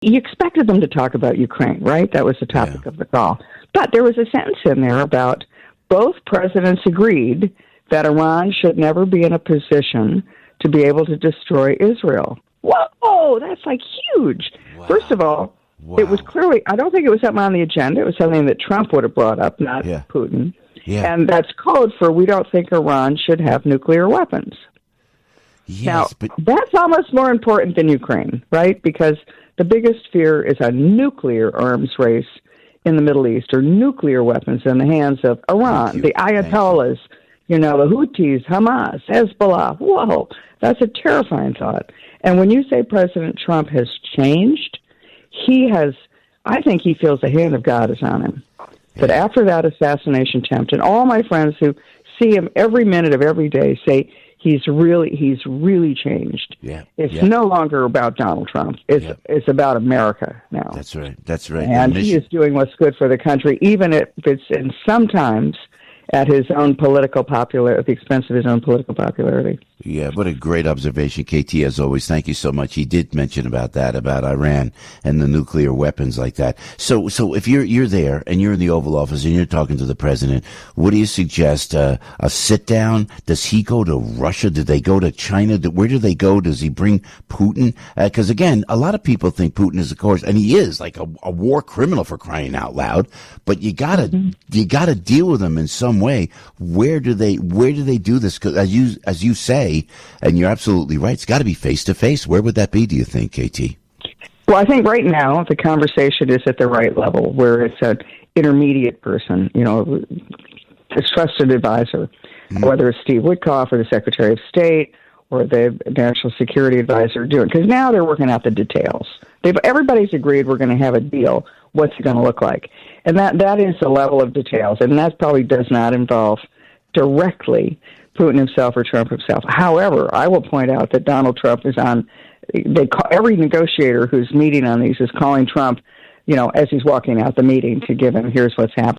You expected them to talk about Ukraine, right? That was the topic of the call. But there was a sentence in there about both presidents agreed that Iran should never be in a position to be able to destroy Israel. Whoa, that's like huge. Wow. First of all, it was clearly, I don't think it was something on the agenda. It was something that Trump would have brought up, not Putin. Yeah. And that's code for we don't think Iran should have nuclear weapons. Yes, now, but that's almost more important than Ukraine, right? Because the biggest fear is a nuclear arms race in the Middle East, or nuclear weapons in the hands of Iran, the Ayatollahs, the Houthis, Hamas, Hezbollah. Whoa, that's a terrifying thought. And when you say President Trump has changed, I think he feels the hand of God is on him. But after that assassination attempt, and all my friends who see him every minute of every day say he's really changed. Yeah. It's no longer about Donald Trump. It's about America now. That's right. And he is doing what's good for the country, even if it's sometimes at his own political popularity, at the expense of his own political popularity. Yeah, what a great observation, KT, as always. Thank you so much. He did mention about Iran and the nuclear weapons like that. So if you're there and you're in the Oval Office and you're talking to the president, what do you suggest? A sit down? Does he go to Russia? Do they go to China? Where do they go? Does he bring Putin? Because again, a lot of people think Putin is, of course, and he is like a war criminal, for crying out loud. But you gotta deal with him in some way. Where do they do this? Because as you say, and you're absolutely right, it's got to be face to face. Where would that be, do you think, KT? Well, I think right now the conversation is at the right level, where it's an intermediate person, a trusted advisor, whether it's Steve Witkoff or the Secretary of State or the National Security Advisor doing, because now they're working out the details. Everybody's agreed we're going to have a deal. What's it going to look like? And that is the level of details, and that probably does not involve directly Putin himself or Trump himself. However, I will point out that Donald Trump is on. Every negotiator who's meeting on these is calling Trump, as he's walking out the meeting, to give him, here's what's happening.